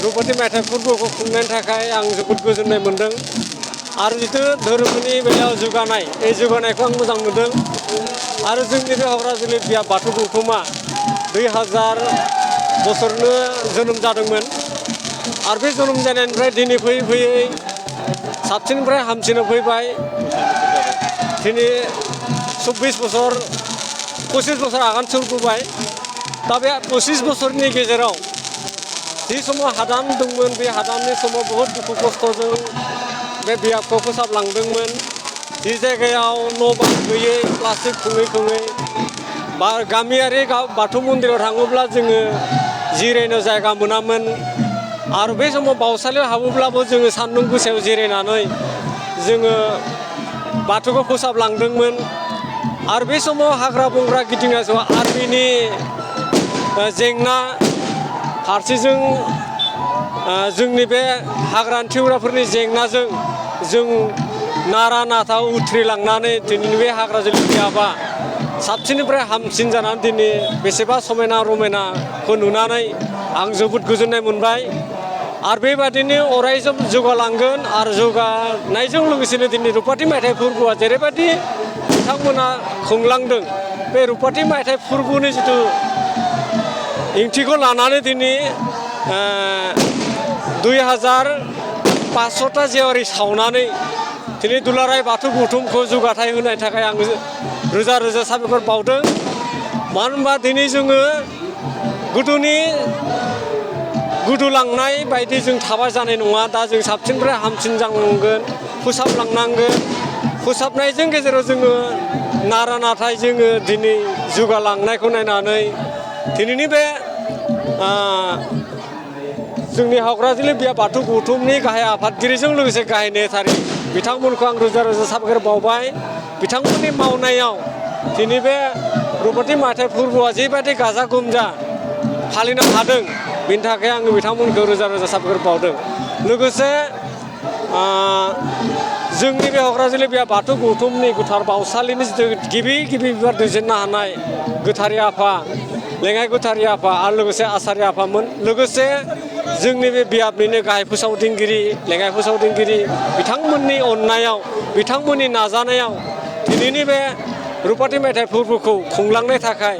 रुपाथि मायथाइ फोरबोखौ खुंनायनि थाखाय आं जोबोद गोजोननाय मोन्दों आरो जितु धोरोमनि बेलायाव जौगानाय बे जौगानायखौ आं मोजां मोनदों आरो जोंनि बे हग्राजुलि बिया बाथौ गौथुमा 2000 बोसोरनो जोनोम जादोंमोन आरो बे जोनोम जानायनिफ्राय दिनै फैयै फैयै साबसिननिफ्राय हामसिनाव फैबाय दिनै 24 बोसोर 25 बोसोर आगान सुरबोबाय दा बे 25 बोसोरनि गेजेराव जि समाव हादान दंमोन बे हादाननि समाव बहुत दुखु खस्थ'जों बे बियाबखौ फोसाबलांदोंमोन जि जायगायाव न' बां गैयै प्लास्टिक खुङै खुङै बा गामियारि बाथौ मन्दिराव थाङोब्ला जोङो जिरायनो जायगा मोनामोन आरो बे समाव बावसालियाव हाबोब्लाबो जोङो सान्दुं गोसायाव जिरायनानै जोङो बाथौखौ फोसाबलांदोंमोन आरो बे समाव हाग्रा बंग्रा गिदिंनाय समाव आर्मिनि जेंना फारसेजों जोंनि बे हाग्रानि थिग्राफोरनि जेंनाजों जों नारा नाथा उथ्रिलांनानै दिनैनि बे हाग्राजुलि बियाबा साबसिननिफ्राय हामसिन जानानै दिनै बेसेबा समायना रमायनाखौ नुनानै आं जोबोद गोजोननाय मोनबाय आरो बेबादिनो अरायसम जौगालांगोन आरो जौगानायजों लोगोसेनो दिनै रुपाथि मायथाइ फोरबोआ जेरैबायदि बिथांमोना खुंलांदों बे रुपाथि मायथाइ फोरबोनि जिथु ओंथिखौ लानानै दिनै 2500टा जेवारि सावनानै दिनै दुलाराय बाथौ गौथुमखौ जौगाथाय होनायनि थाखाय आं रोजा रोजा साबायखर बावदों मानो होनबा दिनै जोङो गोदोनि गोदोलांनाय बायदि जों थाबा जानाय नङा दा जों साबसिननिफ्राय हामसिन जानांगोन फोसाबलांनांगोन फोसाबनायजों गेजेराव जोङो नारा नाथाय जोङो दिनै जौगालांनायखौ नायनानै दिनैनि बे जोंनि हाग्राजुलि बिया बाथौ गौथुमनि गाहाय आफादगिरिजों लोगोसे गाहाय नेहाथारि बिथांमोनखौ आं रोजा रोजा साबायखर बावबाय बिथांमोननि मावनायाव दिनै बे रुपाथि मायथाइ फोरबोआ जिबायदि गाजा गोमजा फालिनो हादों बेनि थाखाय आङो बिथांमोनखौ रोजा रोजा साबायखर बावदों लोगोसे जोंनि बे हाग्राजुलि बिया बाथौ गौथुमनि गोथार बावसालिनि जिथु गिबि बिबार दैजेननो हानाय गोथारि आफा लेङाइ गोथारि आफा आरो लोगोसे आसारि आफामोन लोगोसे जोंनि बे बियाबनिनो गाहाय फोसावदिंगिरि लेङाइ फोसावदिंगिरि बिथांमोननि अननायाव बिथांमोननि नाजानायाव दिनैनि बे रुपाथि मायथाइ फोरबोखौ खुंलांनो थाखाय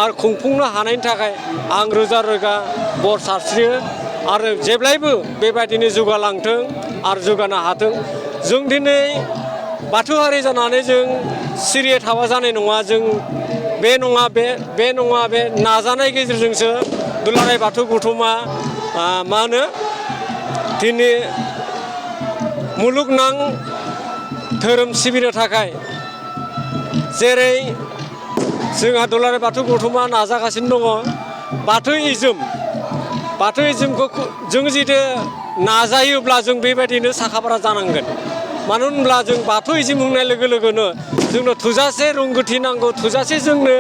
आरो खुंफुंनो हानायनि थाखाय आं रोजा रोजा बर सारस्रियो आरो जेब्लायबो बेबायदिनो जौगालांथों आरो जौगानो हाथों जों दिनै बाथौआरि जानानै जों सिरियै थाबा जानाय नङा जों बे नङा बे नाजानाय गेजेरजोंसो दुलाराय बाथौ गौथुमा मा होनो दिनै मुलुगनां धोरोम सिबिनो थाखाय जेरै जोंहा दुलाराय बाथौ गौथुमा नाजागासिनो दङ बाथौइजमखौ जों जुदि नाजायोब्ला जों बेबायदिनो साखाफारा जानांगोन मानो होनब्ला जों बाथौइजम होननाय लोगो लोगोनो जोंनो थोजासे रोंगौथि नांगौ थोजासे जोंनो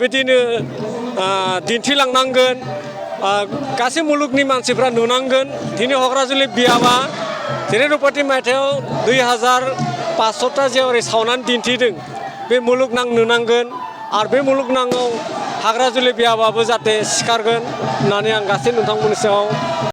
बिदिनो दिन्थिलांनांगोन गासै मुलुगनि मानसिफ्रा नुनांगोन दिनै हाग्राजुलि बियाबा जेरै रुपाथि मायथाइयाव 2500टा जेवारि सावनानै दिन्थिदों बे मुलुगनां नुनांगोन आरो बे मुलुगनाङाव हाग्राजुलि बियाबाबो जाहाथे सिखारगोन होननानै आं गासै नोंथांमोननि सायाव